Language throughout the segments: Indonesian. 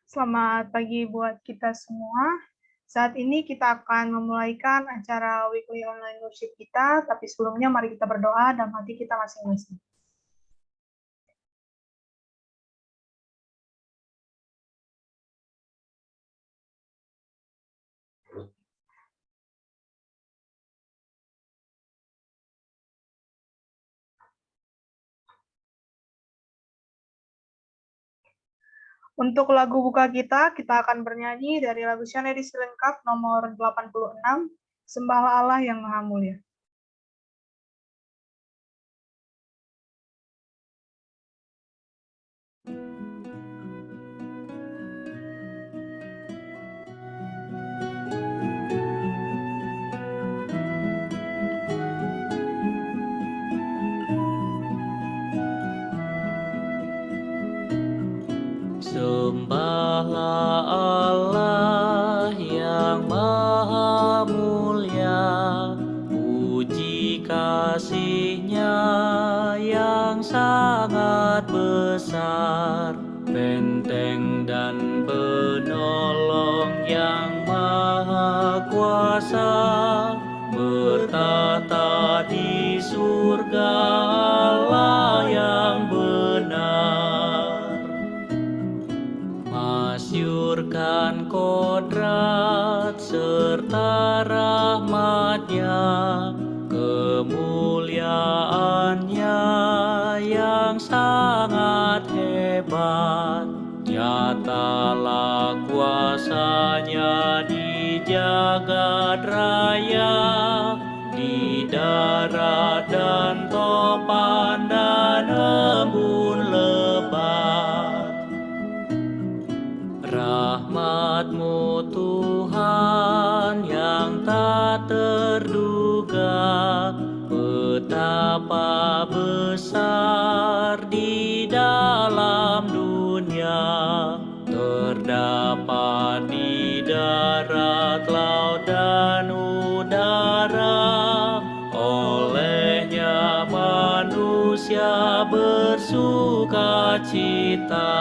Selamat pagi buat kita semua. Saat ini kita akan memulaikan acara weekly online worship kita, tapi sebelumnya mari kita berdoa dalam hati kita masing-masing. Untuk lagu buka kita akan bernyanyi dari lagu Sian edisi lengkap nomor 86, Sembahlah Allah yang Maha Mulia. Sembahlah Allah yang Maha Mulia, puji kasih-Nya yang sangat besar, benteng dan penolong yang Maha Kuasa, bertahta di surga Allah yang benar. Masyurkan kodrat serta rahmat-Nya, kemuliaan-Nya yang sangat hebat. Nyatalah kuasa-Nya di jagat raya, di darat dan topan dan embun lebat. Rahmat-Mu Tuhan yang tak terduga, betapa besar di dalam dunia. Terdapat di darat, laut dan udara, olehnya manusia bersuka cita.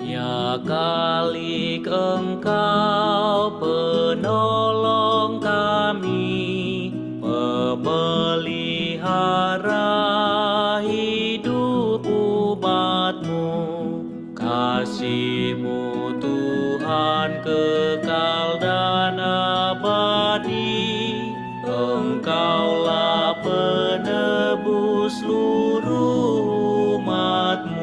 Ya Khalik, Engkau penolong kami, pemelihara hidup umat-Mu. Kasih-Mu Tuhan kekal dan abadi, Engkaulah penebus seluruh umat-Mu.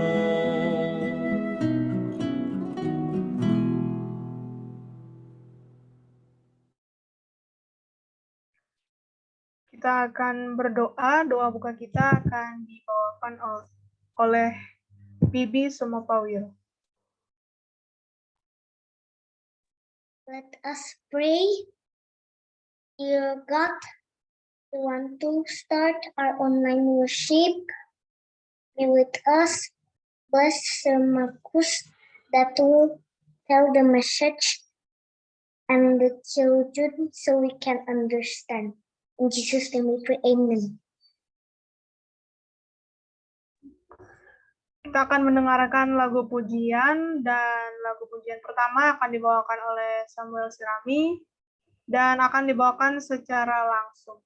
Kita akan berdoa, doa buka kita akan dibawakan oleh Bibi Sumopawil. Let us pray. Dear God, we want to start our online worship. Be with us. Bless Sir Marcus that will tell the message and the children so we can understand. In Jesus' name we pray, amen. Kita akan mendengarkan lagu pujian, dan lagu pujian pertama akan dibawakan oleh Samuel Sirami dan akan dibawakan secara langsung.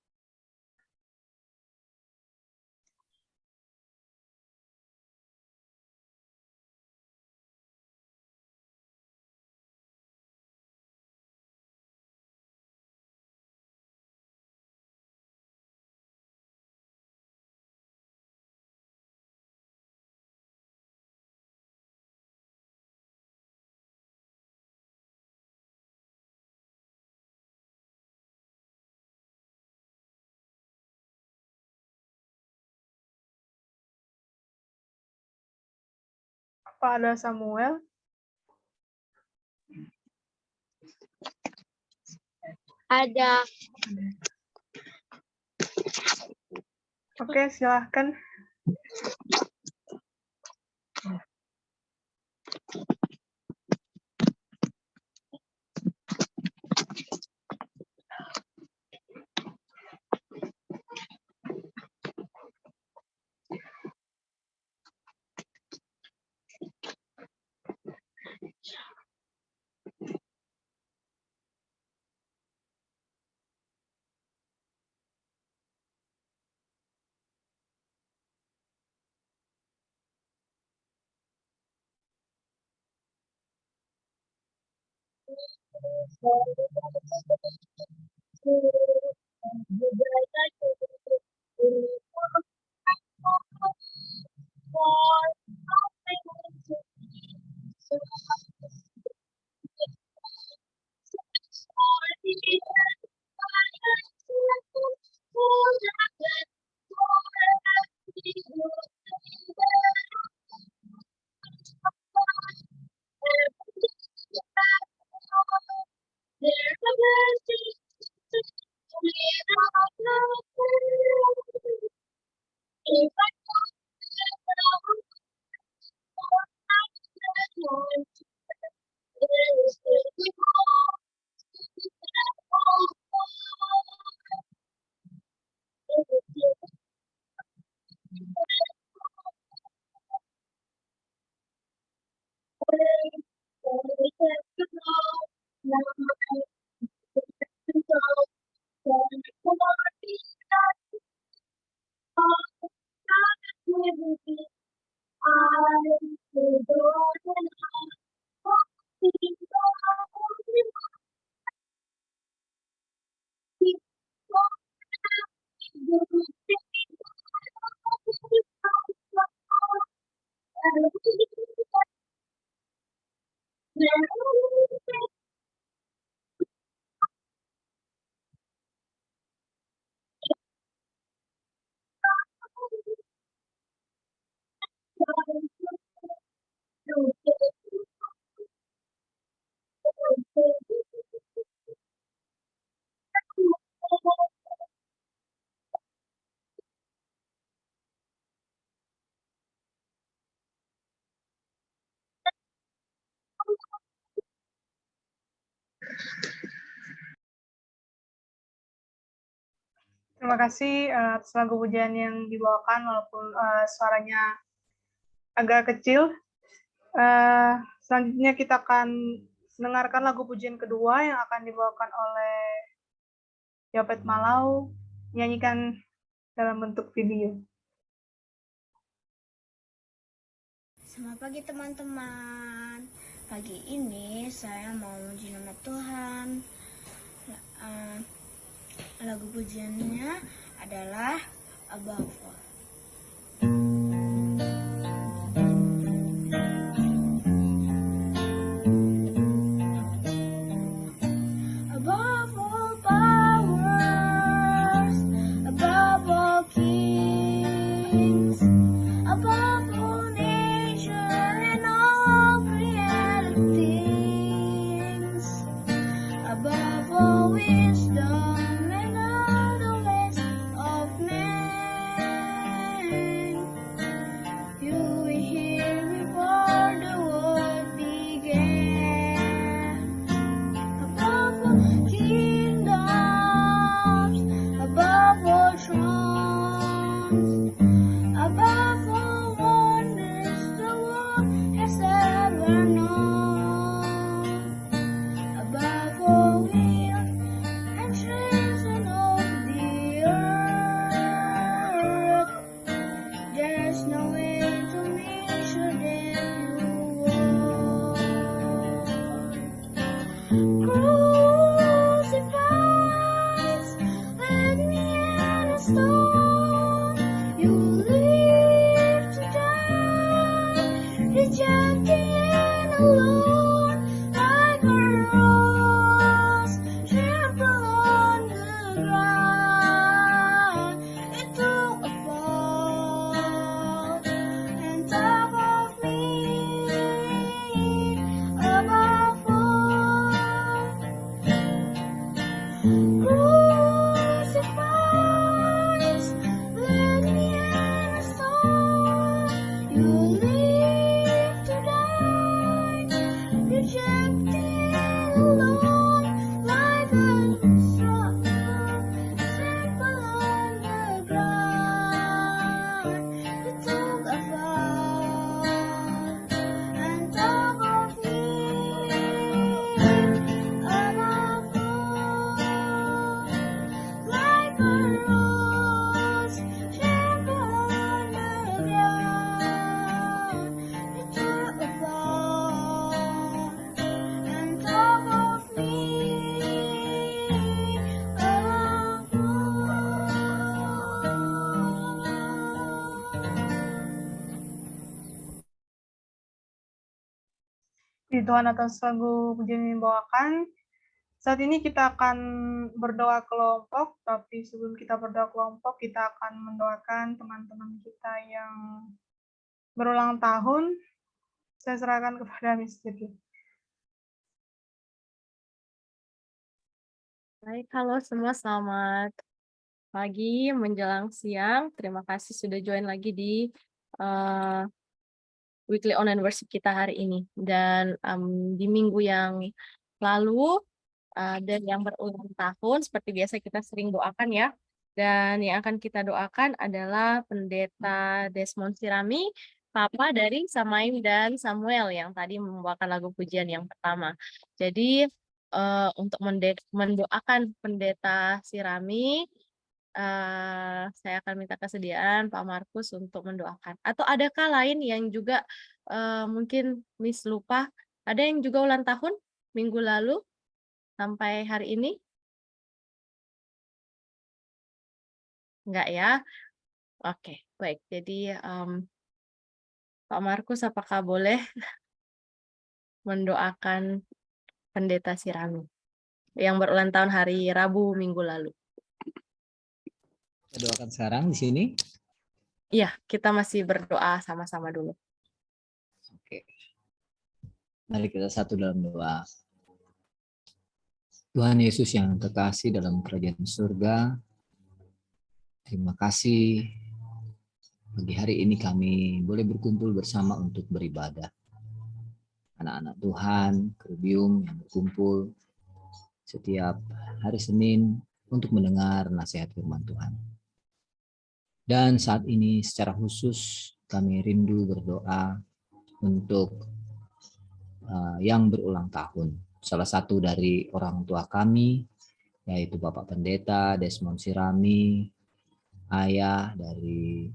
Apa ada Samuel? Ada. Oke, silahkan. Terima kasih atas lagu pujian yang dibawakan walaupun suaranya agak kecil. Selanjutnya kita akan mendengarkan lagu pujian kedua yang akan dibawakan oleh Yopet Malau, menyanyikan dalam bentuk video. Selamat pagi teman-teman. Pagi ini saya mau memuji nama Tuhan. Lagu pujiannya adalah Above All. You live to die. Puji Tuhan atas lagu pujian yang dibawakan. Saat ini kita akan berdoa kelompok, tapi sebelum kita berdoa kelompok, kita akan mendoakan teman-teman kita yang berulang tahun. Saya serahkan kepada Miss Judith. Baik, halo semua, selamat pagi menjelang siang. Terima kasih sudah join lagi di Weekly Online Worship kita hari ini. Dan di minggu yang lalu dan yang berulang tahun, seperti biasa kita sering doakan ya. Dan yang akan kita doakan adalah Pendeta Desmond Sirami, Papa dari Samaim dan Samuel yang tadi membawakan lagu pujian yang pertama. Jadi untuk mendoakan Pendeta Sirami, saya akan minta kesediaan Pak Markus untuk mendoakan. Atau adakah lain yang juga mungkin Miss lupa, ada yang juga ulang tahun minggu lalu sampai hari ini? Enggak ya? Oke, baik. Jadi Pak Markus apakah boleh mendoakan Pendeta Sirami yang berulang tahun hari Rabu minggu lalu? Kita doakan sekarang di sini. Iya, kita masih berdoa sama-sama dulu. Oke. Mari kita satu dalam doa. Tuhan Yesus yang terkasih dalam kerajaan surga, terima kasih pagi hari ini kami boleh berkumpul bersama untuk beribadah. Anak-anak Tuhan, Kerubium yang berkumpul setiap hari Senin untuk mendengar nasihat firman Tuhan. Dan saat ini secara khusus kami rindu berdoa untuk yang berulang tahun. Salah satu dari orang tua kami, yaitu Bapak Pendeta Desmond Sirami, ayah dari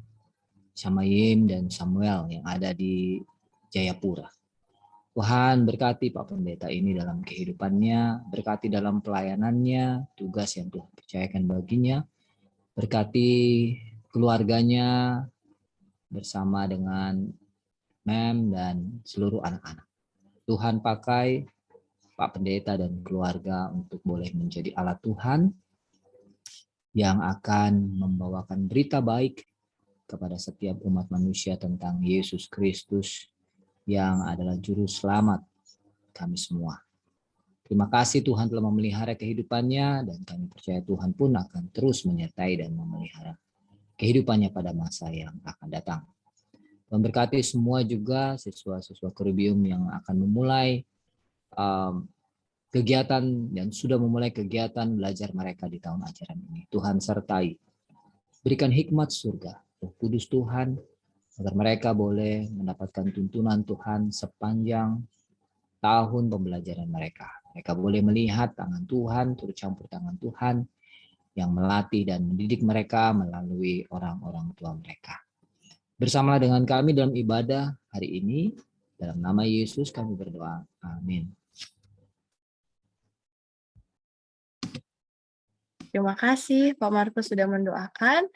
Samayim dan Samuel yang ada di Jayapura. Tuhan berkati Pak Pendeta ini dalam kehidupannya, berkati dalam pelayanannya, tugas yang Tuhan percayakan baginya, berkati keluarganya bersama dengan Mem dan seluruh anak-anak. Tuhan pakai Pak Pendeta dan keluarga untuk boleh menjadi alat Tuhan yang akan membawakan berita baik kepada setiap umat manusia tentang Yesus Kristus yang adalah juru selamat kami semua. Terima kasih Tuhan telah memelihara kehidupannya dan kami percaya Tuhan pun akan terus menyertai dan memelihara kehidupannya pada masa yang akan datang. Memberkati semua juga siswa-siswa Kerubium yang akan memulai kegiatan dan sudah memulai kegiatan belajar mereka di tahun ajaran ini. Tuhan sertai, berikan hikmat surga, Roh Kudus Tuhan, agar mereka boleh mendapatkan tuntunan Tuhan sepanjang tahun pembelajaran mereka. Mereka boleh melihat tangan Tuhan, turut campur tangan Tuhan yang melatih dan mendidik mereka melalui orang-orang tua mereka. Bersama dengan kami dalam ibadah hari ini, dalam nama Yesus kami berdoa. Amin. Terima kasih Pak Markus sudah mendoakan.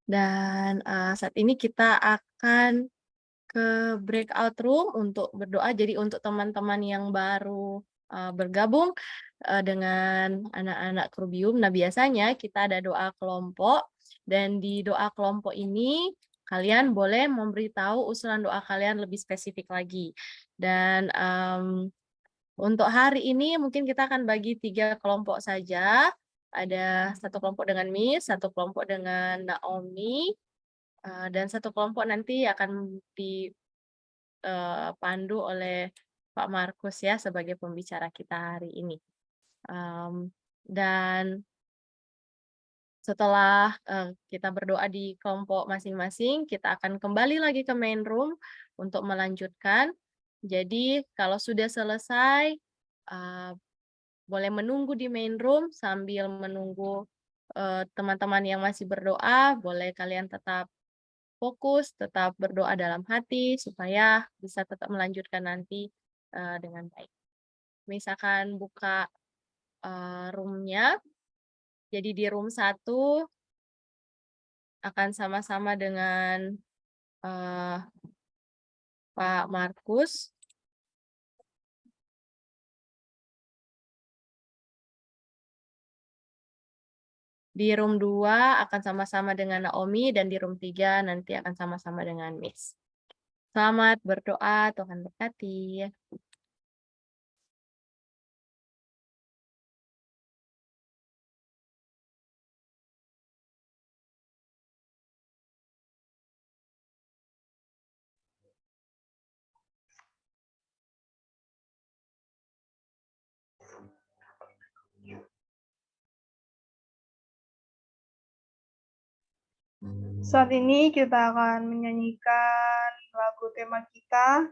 Dan saat ini kita akan ke breakout room untuk berdoa. Jadi untuk teman-teman yang baru bergabung dengan anak-anak Kerubium, nah biasanya kita ada doa kelompok. Dan di doa kelompok ini kalian boleh memberitahu usulan doa kalian lebih spesifik lagi. Dan untuk hari ini mungkin kita akan bagi 3 kelompok saja. Ada 1 kelompok dengan Miss, 1 kelompok dengan Naomi, dan 1 kelompok nanti akan dipandu oleh Pak Markus ya sebagai pembicara kita hari ini. Dan setelah kita berdoa di kelompok masing-masing, kita akan kembali lagi ke main room untuk melanjutkan. Jadi kalau sudah selesai, boleh menunggu di main room sambil menunggu teman-teman yang masih berdoa, boleh kalian tetap fokus, tetap berdoa dalam hati supaya bisa tetap melanjutkan nanti dengan baik. Misalkan buka room-nya, jadi di room 1 akan sama-sama dengan Pak Markus. Di room 2 akan sama-sama dengan Naomi, dan di room 3 nanti akan sama-sama dengan Miss. Selamat berdoa, Tuhan berkati. Saat ini kita akan menyanyikan lagu tema kita,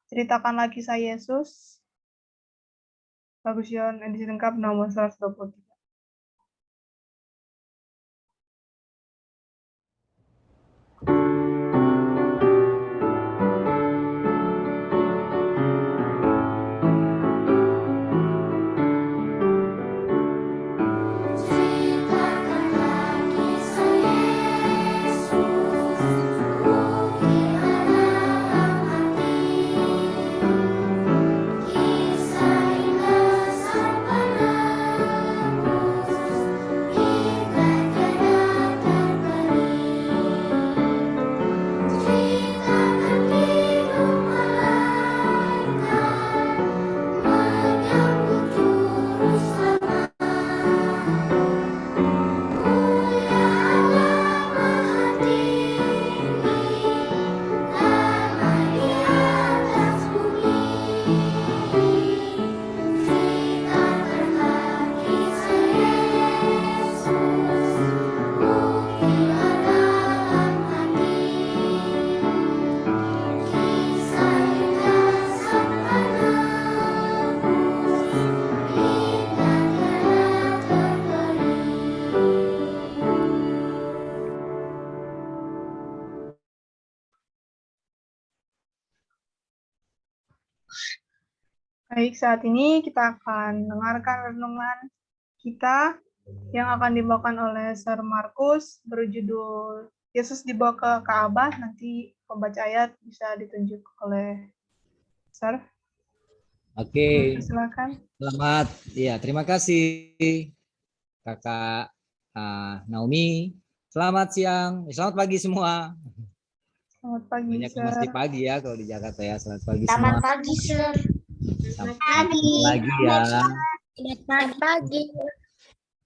Ceritakanlah Kisah Yesus, lagu Sion edisi lengkap nomor 123. Baik, saat ini kita akan mendengarkan renungan kita yang akan dibawakan oleh Sir Markus berjudul Yesus dibawa ke Ka'bah. Nanti pembaca ayat bisa ditunjuk oleh Sir. Oke, Silakan. selamat. Ya, terima kasih Kakak Naomi. Selamat siang, selamat pagi semua. Selamat pagi, Banyak yang Sir. masih pagi ya kalau di Jakarta ya. Selamat pagi Selamat semua. pagi, Sir. Selamat pagi. lagi ya. Selamat pagi.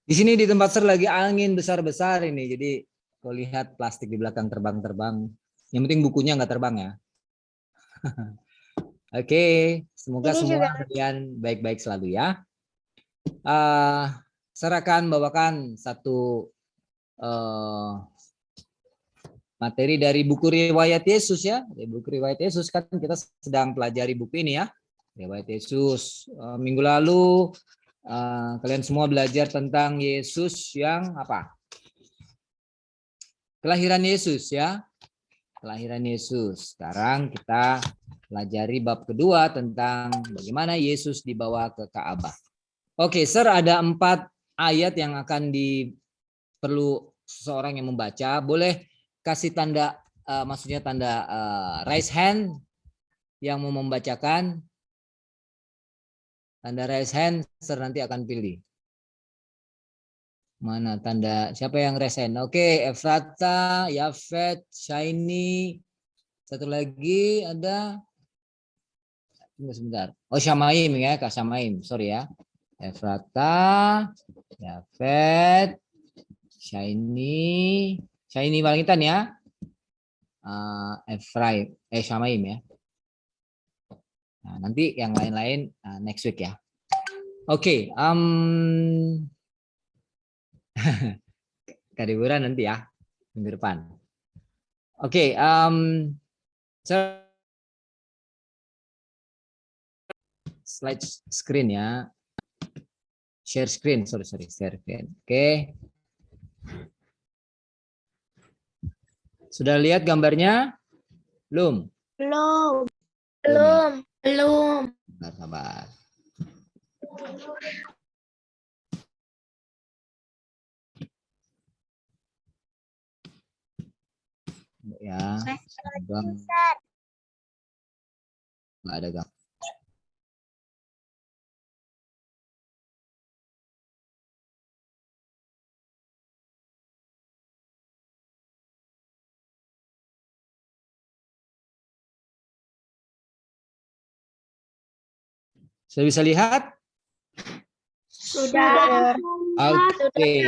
Di sini di tempat Sir lagi angin besar-besar ini. Jadi kalau lihat plastik di belakang terbang-terbang. Yang penting bukunya nggak terbang ya. Oke, semoga Ini semua juga. kalian baik-baik selalu ya. Saya akan bawakan satu materi dari buku Riwayat Yesus ya. Dari buku Riwayat Yesus kan kita sedang pelajari buku ini ya. Riwayat Yesus. Minggu lalu kalian semua belajar tentang Yesus yang apa? Kelahiran Yesus ya. Kelahiran Yesus. Sekarang kita pelajari bab kedua tentang bagaimana Yesus dibawa ke Ka'bah. Oke, Sir, ada 4 ayat yang akan perlu seseorang yang membaca. Boleh kasih tanda, maksudnya tanda raise hand yang mau membacakan. Tanda raise hand, Sir nanti akan pilih. Mana tanda, siapa yang raise hand? Oke, Efrata, Yafet, Shaini. Satu lagi ada, tunggu sebentar. Oh, Syamaim ya, Kak Syamaim. Sorry ya. Efrata, Yafet, Shaini Walingitan ya. Syamaim ya. Nah, nanti yang lain-lain next week ya. Oke, kadiburan nanti ya minggu depan. Oke, slide screen ya. Share screen, sorry, share screen. Oke. Sudah lihat gambarnya? Belum? Belum. Sabar. Ya. Nggak ada gambar. Sudah bisa lihat? Sudah. Oke.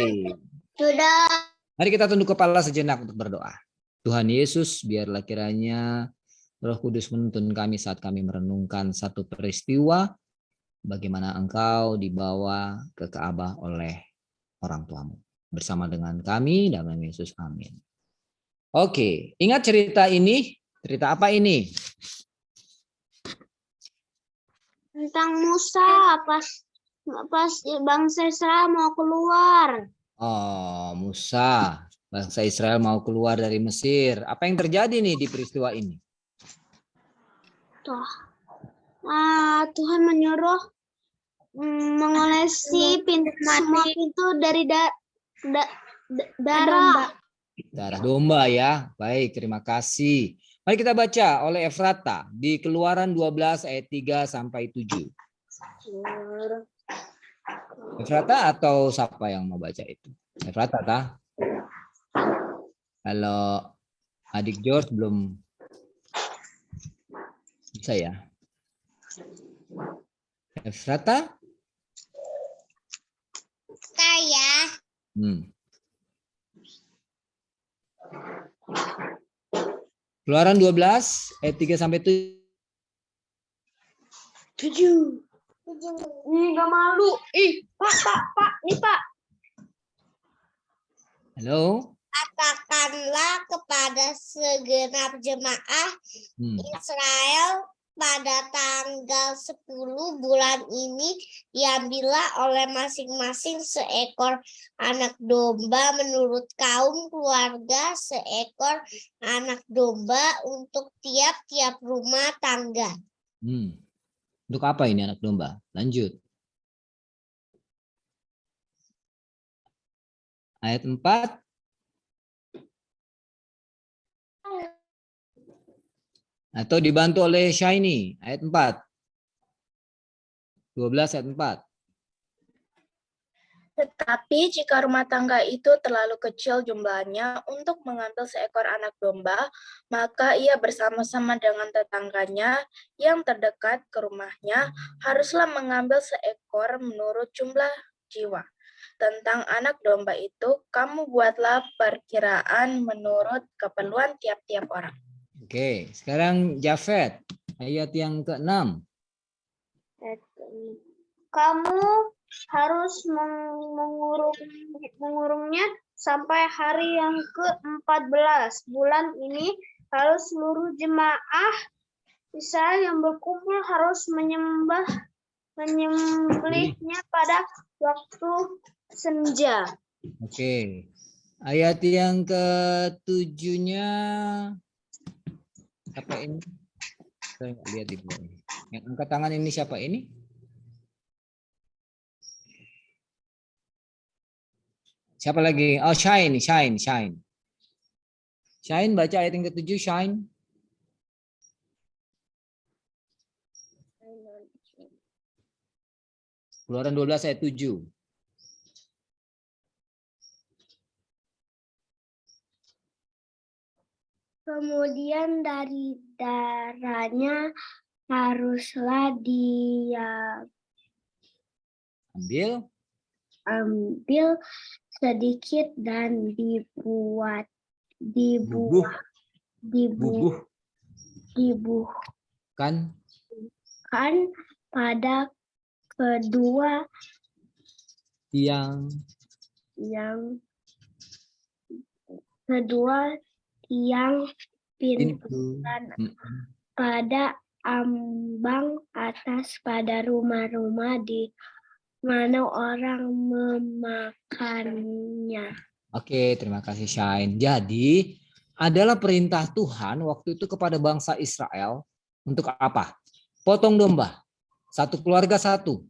Sudah. Mari kita tunduk kepala sejenak untuk berdoa. Tuhan Yesus, biarlah kiranya Roh Kudus menuntun kami saat kami merenungkan satu peristiwa bagaimana Engkau dibawa ke Ka'bah oleh orang tuamu. Bersama dengan kami dalam Yesus, amin. Oke, ingat cerita ini? Cerita apa ini? Tentang Musa pas bangsa Israel mau keluar. Oh, Musa, bangsa Israel mau keluar dari Mesir. Apa yang terjadi nih di peristiwa ini? Tuhan menyuruh mengolesi semua pintu dari darah. Darah domba ya. Baik, terima kasih. Mari kita baca oleh Efrata di Keluaran 12 ayat 3 sampai 7. Efrata atau siapa yang mau baca itu? Efrata kah? Kalau adik George belum bisa ya. Efrata? Saya. Keluaran 12 ayat 3 sampai 7. 7. Ini gak malu. Pak, nih Pak. Halo. Katakanlah kepada segenap jemaah Israel pada tanggal 10 bulan ini diambillah oleh masing-masing seekor anak domba menurut kaum keluarga, seekor anak domba untuk tiap-tiap rumah tangga. Untuk apa ini anak domba? Lanjut. Ayat 4. Atau dibantu oleh Shiny. Ayat 4. 12 ayat 4. Tetapi jika rumah tangga itu terlalu kecil jumlahnya untuk mengambil seekor anak domba, maka ia bersama-sama dengan tetangganya yang terdekat ke rumahnya haruslah mengambil seekor menurut jumlah jiwa. Tentang anak domba itu, kamu buatlah perkiraan menurut keperluan tiap-tiap orang. Oke, sekarang Jafet, ayat yang ke-6. Kamu harus mengurungnya sampai hari yang ke-14. Bulan ini harus seluruh jemaah Israel yang berkumpul harus menyembelihnya pada waktu senja. Oke. Ayat yang ke-7-nya apa ini? Saya lihat di bawah ini. Yang angkat tangan ini siapa ini? Siapa lagi? Oh, Shine. Shine baca ayat yang ke-7, Shine. Keluaran 12 ayat 7. Kemudian dari darahnya haruslah dia ambil sedikit dan dibubuhkan pada kedua tiang pintu dan pada ambang atas pada rumah-rumah di mana orang memakannya. Oke, terima kasih Shine. Jadi adalah perintah Tuhan waktu itu kepada bangsa Israel untuk apa? Potong domba. Satu keluarga satu.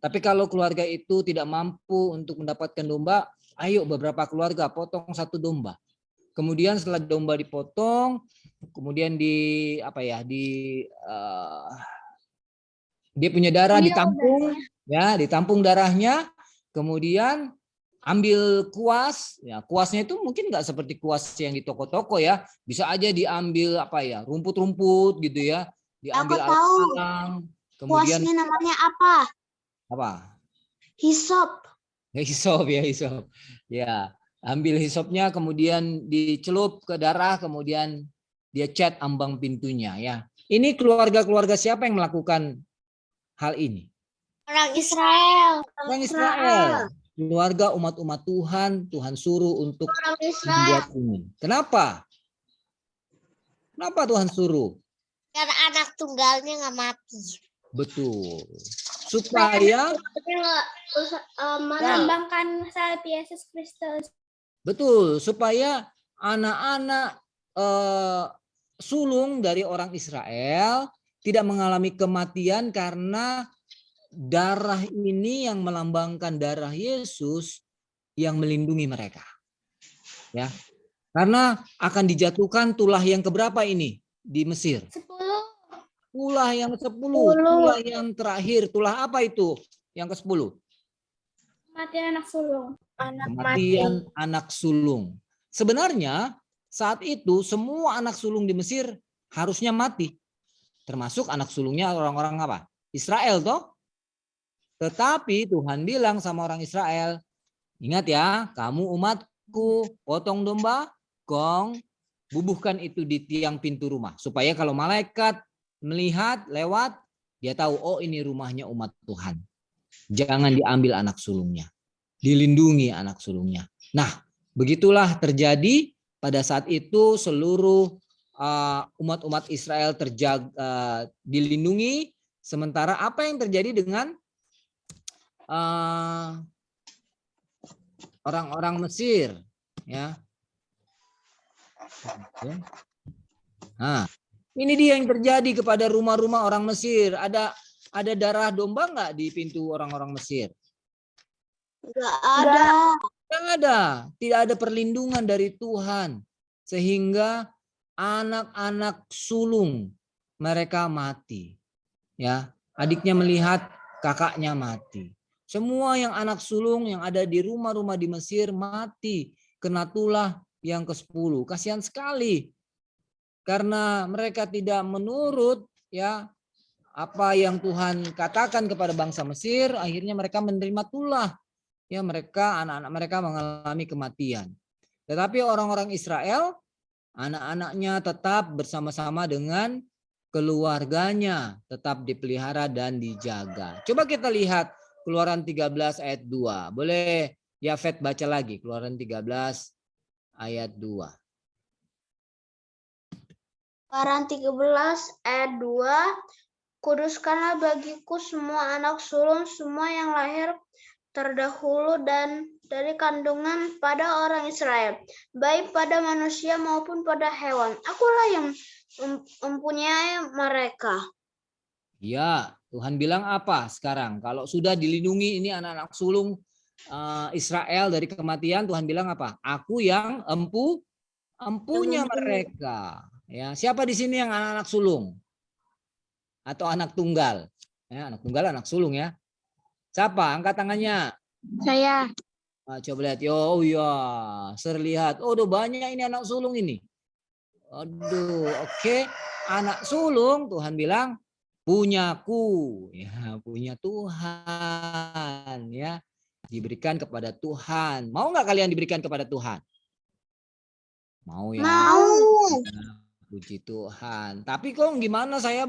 Tapi kalau keluarga itu tidak mampu untuk mendapatkan domba, ayo beberapa keluarga potong satu domba. Kemudian setelah domba dipotong, kemudian dia punya darah ditampung, ya, ditampung darahnya, kemudian ambil kuas, ya kuasnya itu mungkin nggak seperti kuas yang di toko-toko ya, bisa aja diambil rumput-rumput gitu ya, diambil alang, Kemudian Kuasnya namanya apa? apa? Hisop. Hisop ya, hisop. Ya, ambil hisopnya kemudian dicelup ke darah, kemudian dia cat ambang pintunya ya. Ini keluarga-keluarga siapa yang melakukan hal ini? Orang Israel. Orang Israel. Keluarga umat-umat Tuhan, Tuhan suruh untuk Orang Israel. membuat ini. Kenapa? Kenapa Tuhan suruh? Karena anak tunggalnya nggak mati. Betul. Supaya Melambangkan salib Yesus Kristus. betul, supaya anak-anak sulung dari orang Israel tidak mengalami kematian karena darah ini yang melambangkan darah Yesus yang melindungi mereka. Ya. Karena akan dijatuhkan tulah yang keberapa ini di Mesir? 10. Tulah yang 10, tulah yang terakhir. Tulah apa itu? Yang ke-10. Kematian anak sulung. Kematian anak sulung. Sebenarnya saat itu semua anak sulung di Mesir harusnya mati. Termasuk anak sulungnya orang-orang apa? Israel toh. Tetapi Tuhan bilang sama orang Israel, ingat ya, kamu umatku, potong domba, gong, bubuhkan itu di tiang pintu rumah. Supaya kalau malaikat melihat lewat, dia tahu, oh ini rumahnya umat Tuhan. Jangan diambil anak sulungnya. Dilindungi anak sulungnya. Nah, begitulah terjadi pada saat itu seluruh umat-umat Israel dilindungi. Sementara apa yang terjadi dengan orang-orang Mesir? Ya. Nah, ini dia yang terjadi kepada rumah-rumah orang Mesir. Ada darah domba nggak di pintu orang-orang Mesir? Nggak ada. Nggak ada. Tidak ada perlindungan dari Tuhan. Sehingga anak-anak sulung mereka mati. Ya, adiknya melihat kakaknya mati. Semua yang anak sulung yang ada di rumah-rumah di Mesir mati. Kena tulah yang ke-10. Kasihan sekali. Karena mereka tidak menurut ya apa yang Tuhan katakan kepada bangsa Mesir, akhirnya mereka menerima tulah. Ya, mereka anak-anak mereka mengalami kematian. Tetapi orang-orang Israel, anak-anaknya tetap bersama-sama dengan keluarganya, tetap dipelihara dan dijaga. Coba kita lihat Keluaran 13 ayat 2. Boleh Yafet baca lagi Keluaran 13 ayat 2. Keluaran 13 ayat 2. Kuduskanlah bagiku semua anak sulung, semua yang lahir terdahulu dan dari kandungan pada orang Israel, baik pada manusia maupun pada hewan. Akulah yang mempunyai mereka. Ya, Tuhan bilang apa sekarang? Kalau sudah dilindungi ini anak-anak sulung Israel dari kematian, Tuhan bilang apa? Aku yang empunya mereka. Ya, siapa di sini yang anak-anak sulung? Atau anak tunggal? Ya, anak tunggal, anak sulung ya. Siapa? Angkat tangannya. Saya. Nah, coba lihat. Oh ya, terlihat. Oh, udah banyak ini anak sulung ini. Aduh, oke. Anak sulung Tuhan bilang punyaku, ya, punya Tuhan, ya. Diberikan kepada Tuhan. Mau nggak kalian diberikan kepada Tuhan? Mau ya? Mau. Puji Tuhan. Tapi kok gimana saya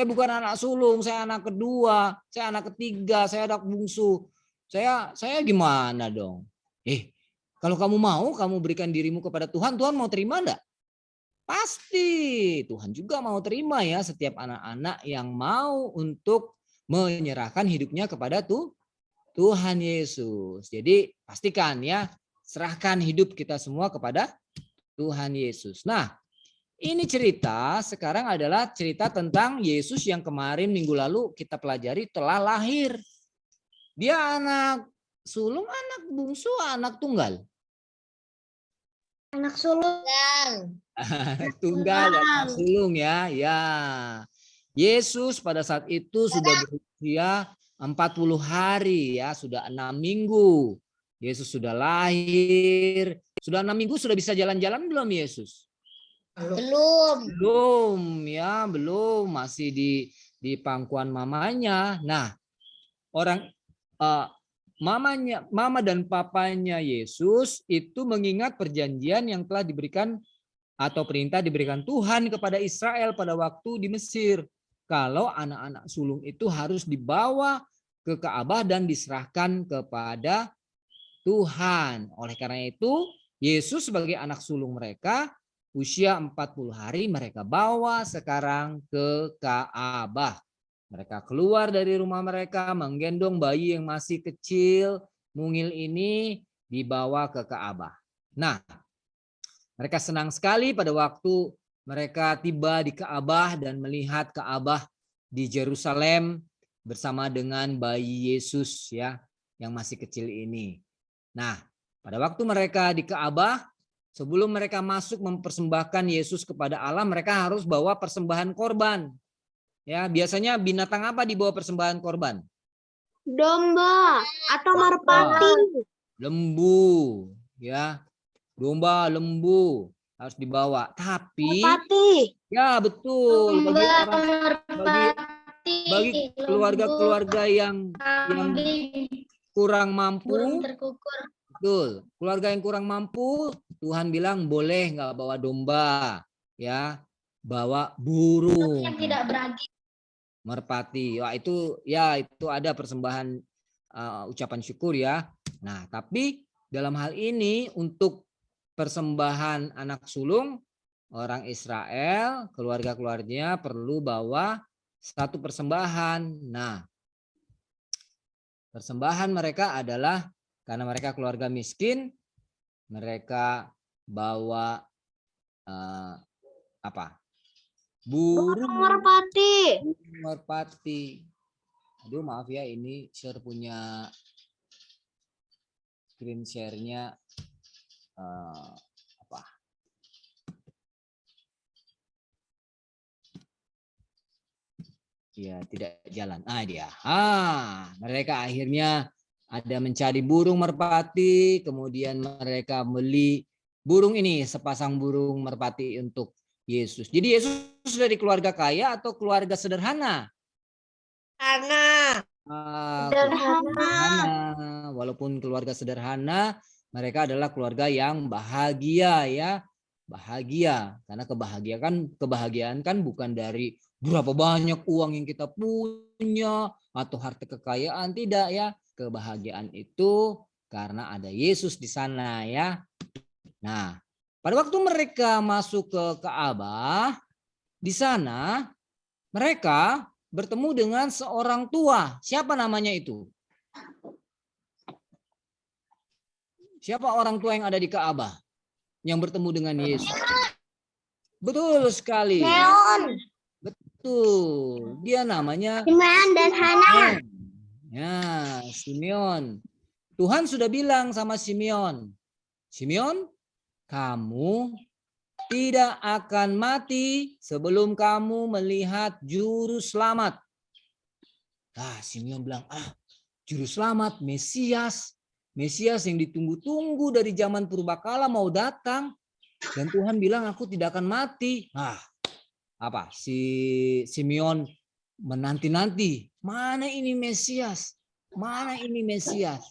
bukan anak sulung, saya anak kedua, saya anak ketiga, saya anak bungsu. Saya gimana dong? Kalau kamu mau, kamu berikan dirimu kepada Tuhan, Tuhan mau terima enggak? Pasti. Tuhan juga mau terima ya setiap anak-anak yang mau untuk menyerahkan hidupnya kepada Tuhan Yesus. Jadi pastikan ya, serahkan hidup kita semua kepada Tuhan Yesus. Nah, ini cerita sekarang adalah cerita tentang Yesus yang kemarin minggu lalu kita pelajari telah lahir. Dia anak sulung, anak bungsu, anak tunggal. Anak sulung. Anak tunggal, anak sulung ya. Ya. Yesus pada saat itu sudah berusia 40 hari ya, sudah 6 minggu. Yesus sudah lahir. Sudah 6 minggu sudah bisa jalan-jalan belum Yesus? Belum. Belum ya, belum, masih di pangkuan mamanya. Nah, orang mama dan papanya Yesus itu mengingat perjanjian yang telah diberikan atau perintah diberikan Tuhan kepada Israel pada waktu di Mesir. Kalau anak-anak sulung itu harus dibawa ke Ka'bah dan diserahkan kepada Tuhan. Oleh karena itu, Yesus sebagai anak sulung mereka, usia 40 hari mereka bawa sekarang ke Ka'bah. Mereka keluar dari rumah mereka, menggendong bayi yang masih kecil, mungil ini dibawa ke Ka'bah. Nah, mereka senang sekali pada waktu mereka tiba di Ka'bah dan melihat Ka'bah di Yerusalem bersama dengan bayi Yesus ya yang masih kecil ini. Nah, pada waktu mereka di Ka'bah, sebelum mereka masuk mempersembahkan Yesus kepada Allah, mereka harus bawa persembahan korban. Ya, biasanya binatang apa dibawa persembahan korban? Domba atau merpati. Lembu, ya. Domba, lembu harus dibawa. Tapi Merpati. ya betul bagi keluarga-keluarga yang kurang mampu, betul, keluarga yang kurang mampu, Tuhan bilang boleh nggak bawa domba, ya, bawa burung. Yang tidak beragi. Merpati, wah itu ya itu ada persembahan ucapan syukur ya. Nah, tapi dalam hal ini untuk persembahan anak sulung orang Israel, keluarga-keluarganya perlu bawa satu persembahan. Nah, persembahan mereka adalah karena mereka keluarga miskin, mereka bawa apa? Burung merpati. Burung merpati. Aduh maaf ya, ini share punya screen share-nya apa? Ya tidak jalan. Dia. Mereka akhirnya ada mencari burung merpati, kemudian mereka beli burung ini, sepasang burung merpati untuk Yesus. Jadi Yesus dari keluarga kaya atau keluarga sederhana? Sederhana. Walaupun keluarga sederhana, mereka adalah keluarga yang bahagia ya. Bahagia karena kebahagiaan kan bukan dari berapa banyak uang yang kita punya atau harta kekayaan, tidak ya. Kebahagiaan itu karena ada Yesus di sana ya. Nah, pada waktu mereka masuk ke Ka'bah, di sana mereka bertemu dengan seorang tua. Siapa namanya itu? Siapa orang tua yang ada di Ka'bah yang bertemu dengan Yesus? Betul sekali. Simeon. Betul. Dia namanya Simeon dan Hana. Ya, Simeon. Tuhan sudah bilang sama Simeon, Simeon, kamu tidak akan mati sebelum kamu melihat juru selamat. Simeon bilang, juru selamat, Mesias yang ditunggu-tunggu dari zaman purbakala mau datang. Dan Tuhan bilang aku tidak akan mati. Si Simeon menanti-nanti, mana ini Mesias? Mana ini Mesias?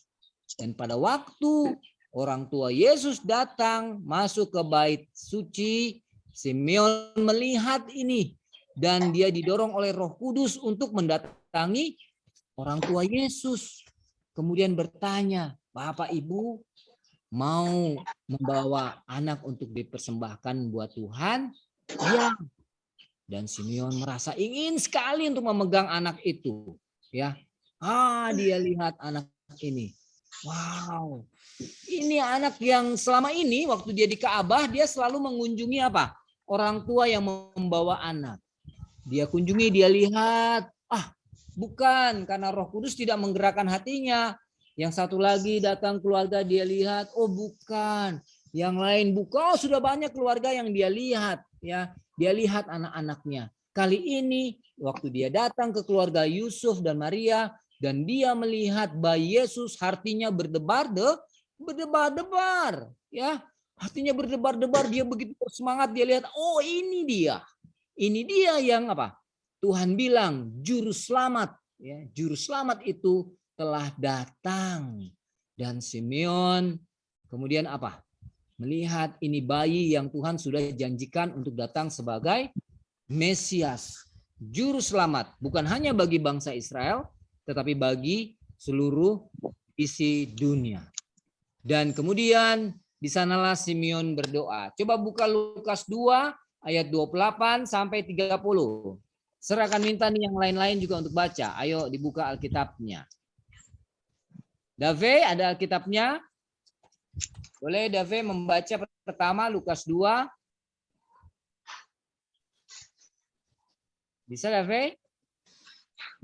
Dan pada waktu orang tua Yesus datang masuk ke bait suci, Simeon melihat ini dan dia didorong oleh Roh Kudus untuk mendatangi orang tua Yesus. Kemudian bertanya, Bapak Ibu mau membawa anak untuk dipersembahkan buat Tuhan? Ya. Dan Simeon merasa ingin sekali untuk memegang anak itu. Ya, dia lihat anak ini. Wow, ini anak yang selama ini waktu dia di Ka'bah dia selalu mengunjungi apa? Orang tua yang membawa anak. Dia kunjungi, dia lihat. Bukan, karena Roh Kudus tidak menggerakkan hatinya. Yang satu lagi datang keluarga dia lihat, bukan. Yang lain bukan, sudah banyak keluarga yang dia lihat. Ya, dia lihat anak-anaknya. Kali ini waktu dia datang ke keluarga Yusuf dan Maria, dan dia melihat bayi Yesus, hatinya berdebar-debar, ya, hatinya berdebar-debar. Dia begitu bersemangat, dia lihat, ini dia yang apa? Tuhan bilang juru selamat, ya, juru selamat itu telah datang. Dan Simeon kemudian apa? Melihat ini bayi yang Tuhan sudah janjikan untuk datang sebagai Mesias, juru selamat, bukan hanya bagi bangsa Israel, tetapi bagi seluruh isi dunia. Dan kemudian di sanalah Simeon berdoa. Coba buka Lukas 2 ayat 28 sampai 30. Saya akan minta nih yang lain-lain juga untuk baca. Ayo dibuka Alkitabnya. Dave, ada Alkitabnya? Boleh Dave membaca pertama Lukas 2. Bisa Dave?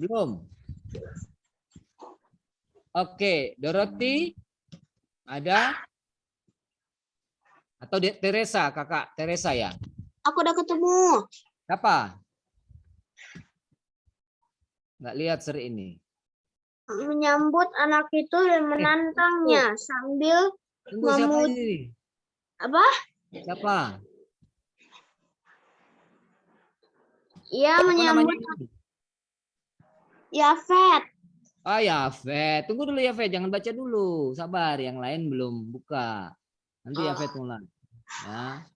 Belum? Oke, Dorothy ada? Atau Teresa, kakak Teresa ya? Aku udah ketemu. Siapa? Nggak lihat seri ini. Menyambut anak itu dan menantangnya sambil Tunggu, siapa Memut- ini? apa? Siapa? Ia Siapa menyambut namanya? Yafet. Ah, Yafet. Tunggu dulu Yafet, jangan baca dulu. Sabar, yang lain belum buka. Nanti Yafet mulai. Ya.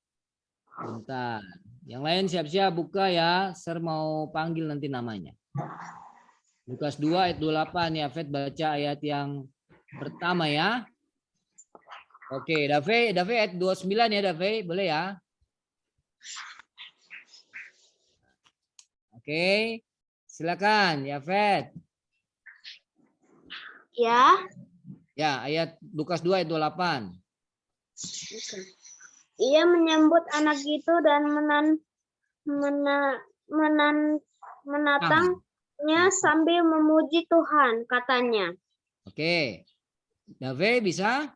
Bentar. Yang lain siap-siap buka ya. Ser mau panggil nanti namanya. Lukas 2 ayat 28, Yafet baca ayat yang pertama ya. Oke, Dave ayat 29 ya Dave, boleh ya? Oke. Silakan Yafet. Ya. Ya, ayat Lukas 2 ayat 28. Ia menyambut anak itu dan menatangnya sambil memuji Tuhan, katanya. Oke. Dave bisa?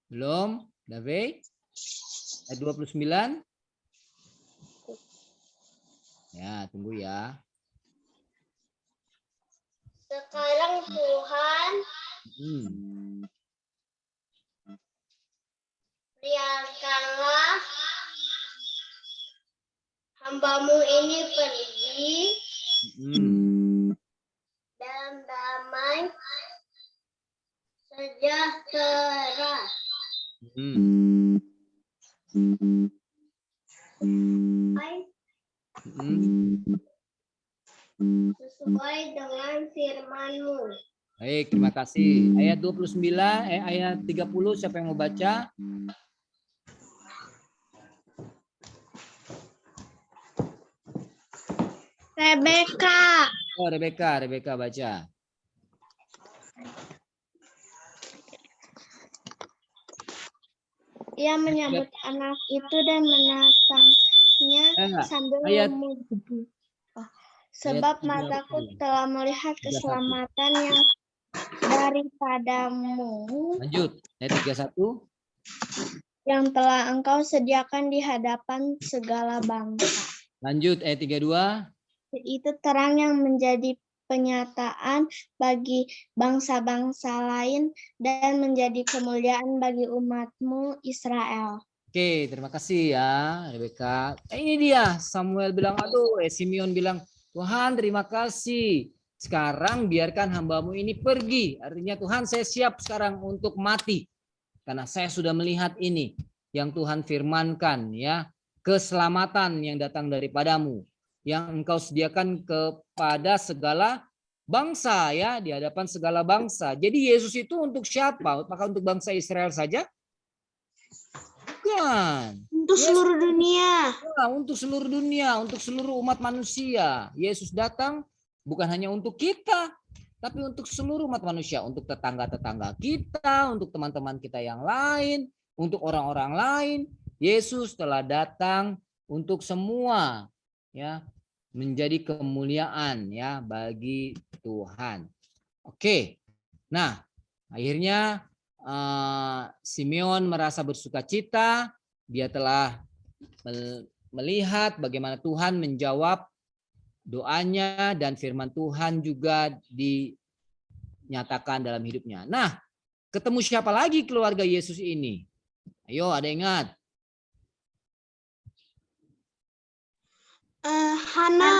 Belum? Dave? Ayat 29? Ya, tunggu ya. Sekarang Tuhan, biarkanlah hamba-Mu ini pergi dalam damai sejahtera. Sesuai dengan firman-Mu. Baik, terima kasih. Ayat 29, ayat 30, siapa yang mau baca? Rebeka. Oh, Rebeka baca. Ia menyambut anak itu dan menatangnya sambil ayat- memuji. Sebab ayat 30. mataku telah melihat keselamatan yang daripadamu, Lanjut, ayat 31. yang telah Engkau sediakan di hadapan segala bangsa. Lanjut, ayat 32. Itu terang yang menjadi penyataan bagi bangsa-bangsa lain dan menjadi kemuliaan bagi umat-Mu Israel. Oke, terima kasih ya, Rebeka. Ini dia, Samuel bilang, aduh, Simeon bilang, Tuhan terima kasih. Sekarang biarkan hamba-Mu ini pergi. Artinya Tuhan saya siap sekarang untuk mati. Karena saya sudah melihat ini yang Tuhan firmankan ya. Keselamatan yang datang daripadamu. Yang Engkau sediakan kepada segala bangsa ya. Di hadapan segala bangsa. Jadi Yesus itu untuk siapa? Apakah untuk bangsa Israel saja? Bukan. Untuk seluruh dunia. Ya, untuk seluruh dunia, untuk seluruh umat manusia. Yesus datang bukan hanya untuk kita, tapi untuk seluruh umat manusia, untuk tetangga-tetangga kita, untuk teman-teman kita yang lain, untuk orang-orang lain. Yesus telah datang untuk semua, ya, menjadi kemuliaan ya bagi Tuhan. Oke. Nah, akhirnya Simeon merasa bersukacita. Dia telah melihat bagaimana Tuhan menjawab doanya dan firman Tuhan juga dinyatakan dalam hidupnya. Nah, ketemu siapa lagi keluarga Yesus ini? Ayo, ada ingat? Hana.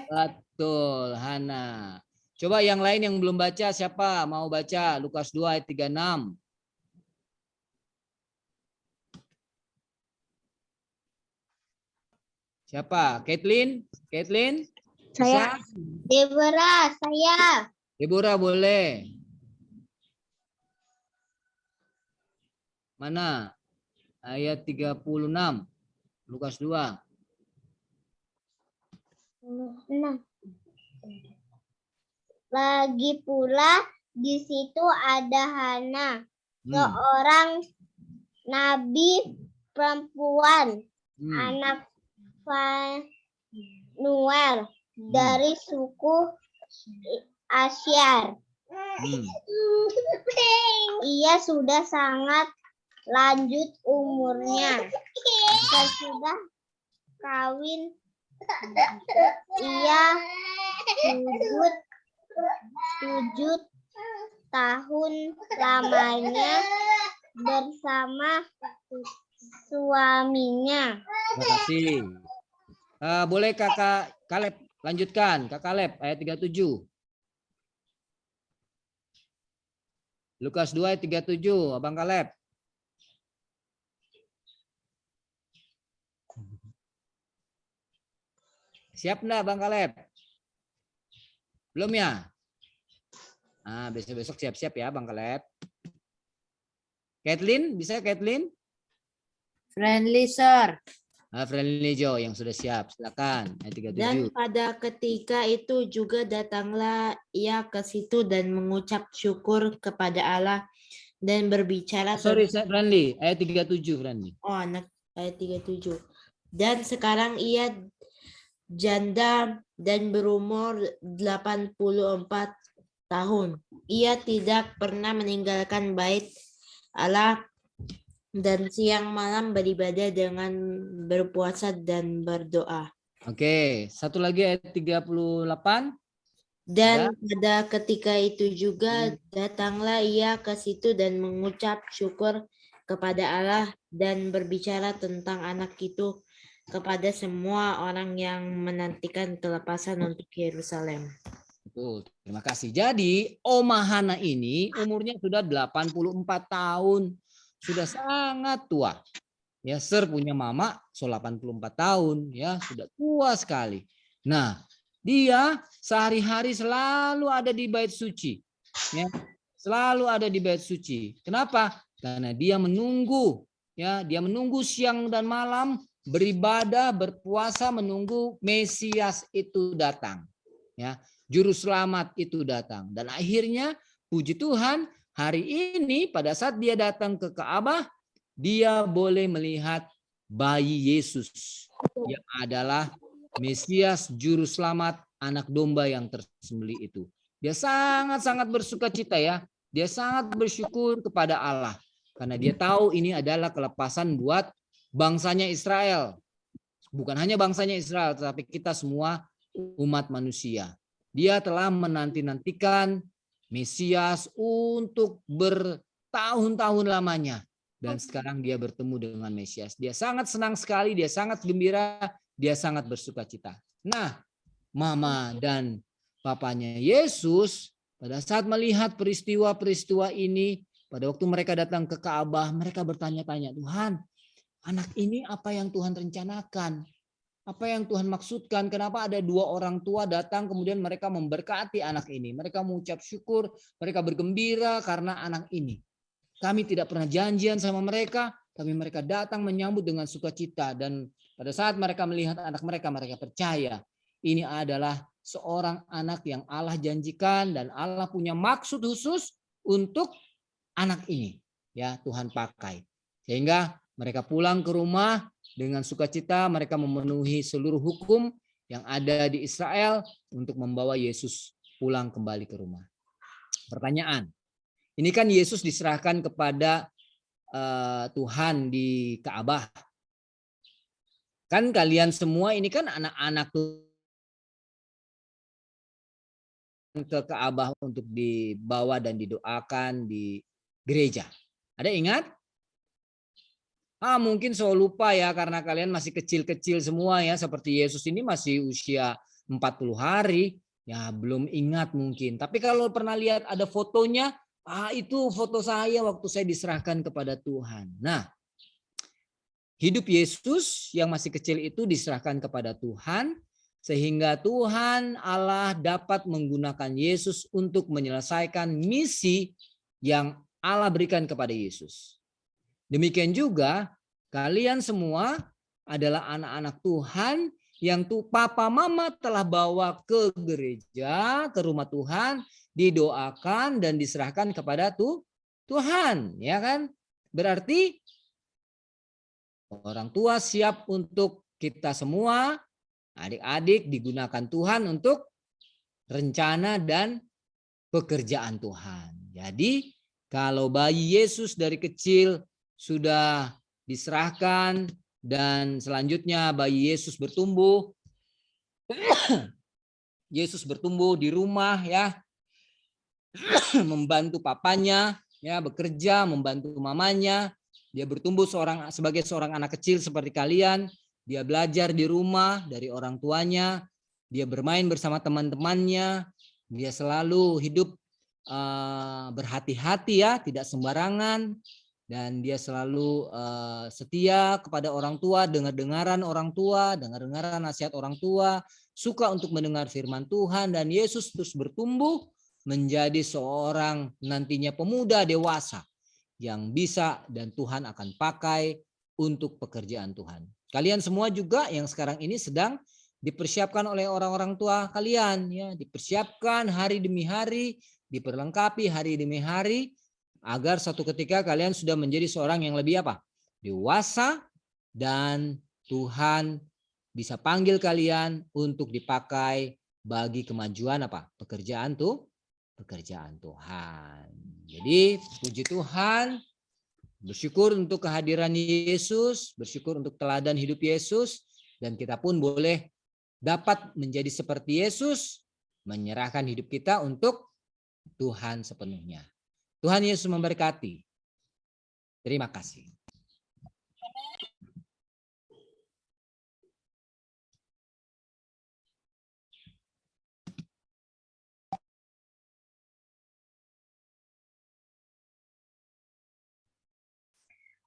Betul, Hana. Coba yang lain yang belum baca, siapa mau baca Lukas 2 ayat 36? Siapa? Caitlin? Caitlin? Saya. Bisa? Deborah, saya. Deborah boleh. Mana? Ayat 36. Lukas 2. 6. Lagi pula di situ ada Hana, seorang nabi perempuan, anak Fanuel dari suku Asyar. Ia sudah sangat lanjut umurnya. Sesudah kawin, ia 7 tahun lamanya bersama suaminya. Terima kasih. Boleh Kakak Kaleb lanjutkan. Kak Kaleb ayat 37. Lukas 2 ayat 37. Abang Kaleb. Siap enggak Bang Kaleb? Belum ya? Besok-besok siap-siap ya Bang Kaleb. Kathleen, bisa Kathleen? Friendly, sir. Friendly Joe yang sudah siap. Silakan. Ayat 37. Dan pada ketika itu juga datanglah ia ke situ dan mengucap syukur kepada Allah dan berbicara. Sorry, Friendly. Ayat 37, Friendly. Oh, anak ayat 37. Dan sekarang ia janda dan berumur 84 tahun. Ia tidak pernah meninggalkan bait Allah dan siang malam beribadah dengan berpuasa dan berdoa. Oke, satu lagi ayat 38. Dan pada ketika itu juga datanglah ia ke situ dan mengucap syukur kepada Allah dan berbicara tentang anak itu kepada semua orang yang menantikan kelepasan untuk Yerusalem. Betul, terima kasih. Jadi Oma Hana ini umurnya sudah 84 tahun. Sudah sangat tua. Ya, Sir punya mama 84 tahun, ya, sudah tua sekali. Nah, dia sehari-hari selalu ada di bait suci. Ya, selalu ada di bait suci. Kenapa? Karena dia menunggu, ya, dia menunggu siang dan malam beribadah, berpuasa menunggu Mesias itu datang. Ya, juru selamat itu datang. Dan akhirnya puji Tuhan, hari ini pada saat dia datang ke Ka'bah, dia boleh melihat bayi Yesus yang adalah Mesias juru selamat anak domba yang tersembelih itu. Dia sangat-sangat bersukacita ya. Dia sangat bersyukur kepada Allah karena dia tahu ini adalah kelepasan buat bangsanya Israel. Bukan hanya bangsanya Israel, tetapi kita semua umat manusia. Dia telah menanti-nantikan Mesias untuk bertahun-tahun lamanya. Dan sekarang dia bertemu dengan Mesias. Dia sangat senang sekali, dia sangat gembira, dia sangat bersukacita. Nah, mama dan papanya Yesus pada saat melihat peristiwa-peristiwa ini, pada waktu mereka datang ke Ka'bah, mereka bertanya-tanya, Tuhan, anak ini apa yang Tuhan rencanakan? Apa yang Tuhan maksudkan? Kenapa ada 2 orang tua datang kemudian mereka memberkati anak ini? Mereka mengucap syukur, mereka bergembira karena anak ini. Kami tidak pernah janjian sama mereka, tapi mereka datang menyambut dengan sukacita. Dan pada saat mereka melihat anak mereka, mereka percaya ini adalah seorang anak yang Allah janjikan dan Allah punya maksud khusus untuk anak ini. Ya, Tuhan pakai. Sehingga mereka pulang ke rumah dengan sukacita, mereka memenuhi seluruh hukum yang ada di Israel untuk membawa Yesus pulang kembali ke rumah. Pertanyaan. Ini kan Yesus diserahkan kepada Tuhan di Ka'bah. Kan kalian semua ini kan anak-anak ke Ka'bah untuk dibawa dan didoakan di gereja. Ada ingat? Mungkin saya lupa ya karena kalian masih kecil-kecil semua ya. Seperti Yesus ini masih usia 40 hari. Ya belum ingat mungkin. Tapi kalau pernah lihat ada fotonya, itu foto saya waktu saya diserahkan kepada Tuhan. Nah, hidup Yesus yang masih kecil itu diserahkan kepada Tuhan. Sehingga Tuhan Allah dapat menggunakan Yesus untuk menyelesaikan misi yang Allah berikan kepada Yesus. Demikian juga kalian semua adalah anak-anak Tuhan yang papa mama telah bawa ke gereja, ke rumah Tuhan, didoakan dan diserahkan kepada Tuhan, ya kan? Berarti orang tua siap untuk kita semua, adik-adik digunakan Tuhan untuk rencana dan pekerjaan Tuhan. Jadi kalau bayi Yesus dari kecil sudah diserahkan dan selanjutnya bayi Yesus bertumbuh. Yesus bertumbuh di rumah ya. Membantu papanya ya, bekerja, membantu mamanya. Dia bertumbuh sebagai seorang anak kecil seperti kalian. Dia belajar di rumah dari orang tuanya. Dia bermain bersama teman-temannya. Dia selalu hidup berhati-hati ya, tidak sembarangan. Dan dia selalu setia kepada orang tua, dengar-dengaran orang tua, dengar-dengaran nasihat orang tua, suka untuk mendengar firman Tuhan, dan Yesus terus bertumbuh menjadi seorang nantinya pemuda dewasa yang bisa dan Tuhan akan pakai untuk pekerjaan Tuhan. Kalian semua juga yang sekarang ini sedang dipersiapkan oleh orang-orang tua kalian ya, dipersiapkan hari demi hari, diperlengkapi hari demi hari, agar suatu ketika kalian sudah menjadi seorang yang lebih apa? Dewasa, dan Tuhan bisa panggil kalian untuk dipakai bagi kemajuan apa? Pekerjaan Tuhan. Jadi puji Tuhan, bersyukur untuk kehadiran Yesus, bersyukur untuk teladan hidup Yesus, dan kita pun boleh dapat menjadi seperti Yesus, menyerahkan hidup kita untuk Tuhan sepenuhnya. Tuhan Yesus memberkati. Terima kasih.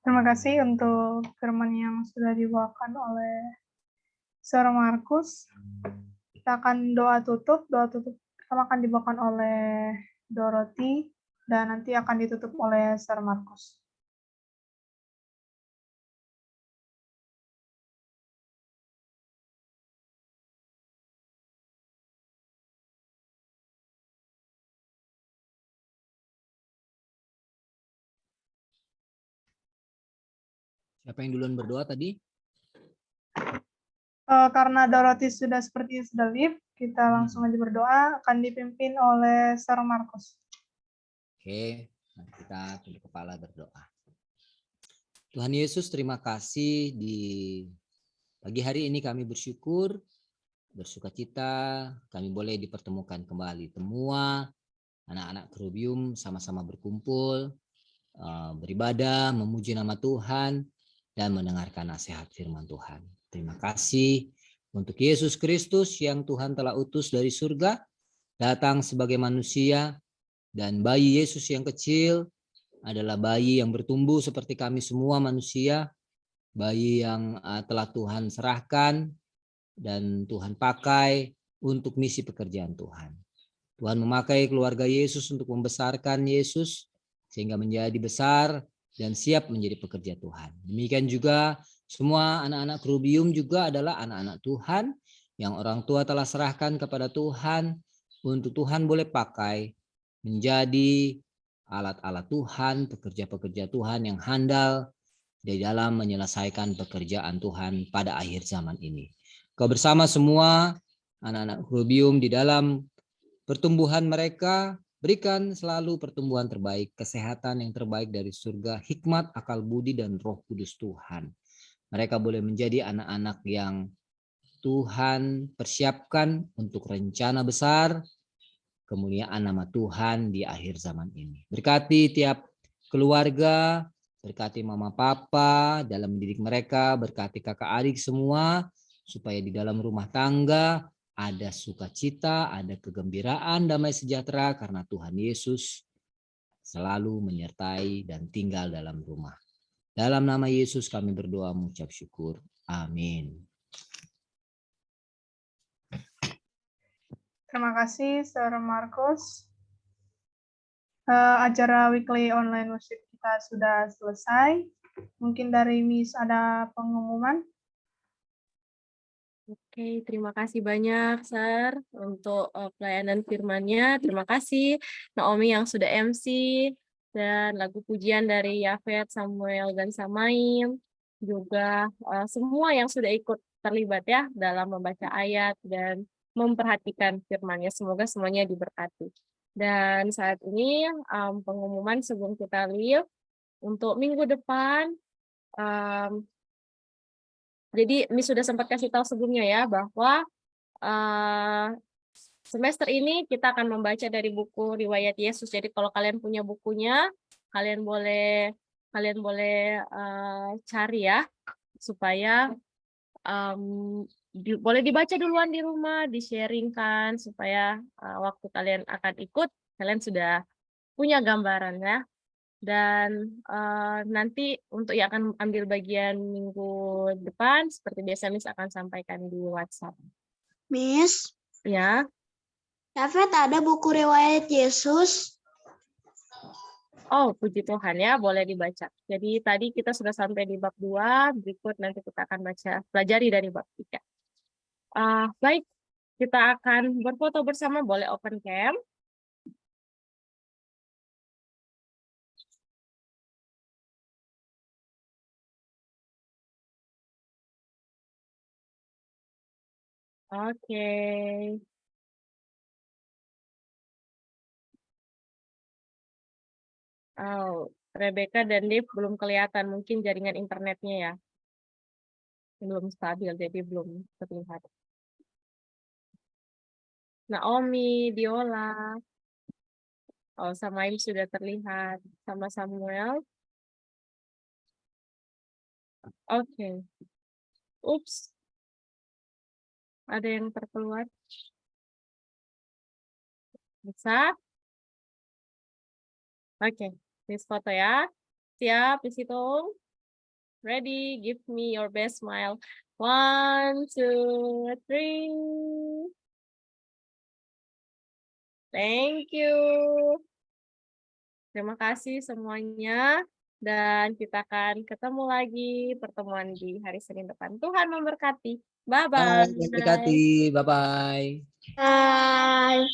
Terima kasih untuk firman yang sudah dibawakan oleh Saudara Markus. Kita akan doa tutup pertama akan dibawakan oleh Dorothy dan nanti akan ditutup oleh Saudara Markus. Siapa yang duluan berdoa tadi? Karena Dorothy sepertinya sudah live, kita langsung aja berdoa, akan dipimpin oleh Saudara Markus. Oke, kita tunduk kepala berdoa. Tuhan Yesus, terima kasih di pagi hari ini kami bersyukur, bersukacita, kami boleh dipertemukan kembali. Semua anak-anak Kerubium sama-sama berkumpul, beribadah, memuji nama Tuhan, dan mendengarkan nasihat firman Tuhan. Terima kasih untuk Yesus Kristus yang Tuhan telah utus dari surga, datang sebagai manusia, dan bayi Yesus yang kecil adalah bayi yang bertumbuh seperti kami semua manusia, bayi yang telah Tuhan serahkan dan Tuhan pakai untuk misi pekerjaan Tuhan. Tuhan memakai keluarga Yesus untuk membesarkan Yesus sehingga menjadi besar dan siap menjadi pekerja Tuhan. Demikian juga semua anak-anak Kerubium juga adalah anak-anak Tuhan yang orang tua telah serahkan kepada Tuhan untuk Tuhan boleh pakai menjadi alat-alat Tuhan, pekerja-pekerja Tuhan yang handal di dalam menyelesaikan pekerjaan Tuhan pada akhir zaman ini. Kau bersama semua anak-anak Kerubium di dalam pertumbuhan mereka, berikan selalu pertumbuhan terbaik, kesehatan yang terbaik dari surga, hikmat, akal budi, dan Roh Kudus Tuhan. Mereka boleh menjadi anak-anak yang Tuhan persiapkan untuk rencana besar, kemuliaan nama Tuhan di akhir zaman ini. Berkati tiap keluarga, Berkati mama papa dalam mendidik mereka, berkati kakak adik semua, supaya di dalam rumah tangga ada sukacita, ada kegembiraan, damai sejahtera, karena Tuhan Yesus selalu menyertai dan tinggal dalam rumah. Dalam nama Yesus kami berdoa mengucap syukur. Amin. Terima kasih, Sir Markus. Acara weekly online worship kita sudah selesai. Mungkin dari Miss ada pengumuman? Oke, terima kasih banyak, Sir, untuk pelayanan firman-Nya. Terima kasih, Naomi yang sudah MC, dan lagu pujian dari Yafet, Samuel, dan Samaim. Juga semua yang sudah ikut terlibat ya dalam membaca ayat dan memperhatikan firman-Nya. Semoga semuanya diberkati. Dan saat ini pengumuman sebelum kita live untuk minggu depan. Jadi Miss sudah sempat kasih tahu sebelumnya ya bahwa semester ini kita akan membaca dari buku Riwayat Yesus. Jadi kalau kalian punya bukunya, kalian boleh cari ya supaya boleh dibaca duluan di rumah, di-sharingkan supaya waktu kalian akan ikut, kalian sudah punya gambaran ya. Dan nanti untuk yang akan ambil bagian minggu depan, seperti biasa Miss akan sampaikan di WhatsApp. Miss, Ya, Yafet ada buku riwayat Yesus. oh puji Tuhan ya, boleh dibaca. Jadi tadi kita sudah sampai di bab 2, berikut nanti kita akan pelajari dari bab 3. Baik, kita akan berfoto bersama, boleh open cam. Oke. Oh, Rebecca dan Dave belum kelihatan, mungkin jaringan internetnya ya. Belum stabil, jadi belum terlihat. Naomi, Diola. Oh, Samaim sudah terlihat. Sama Samuel. Oke. Ups. Ada yang terkeluar. Bisa? Oke. This foto ya. Siap, dihitung. Ready, give me your best smile. 1, 2, 3. Thank you. Terima kasih semuanya. Dan kita akan ketemu lagi pertemuan di hari Senin depan. Tuhan memberkati. Bye-bye. Bye, berkati. Bye-bye. Bye.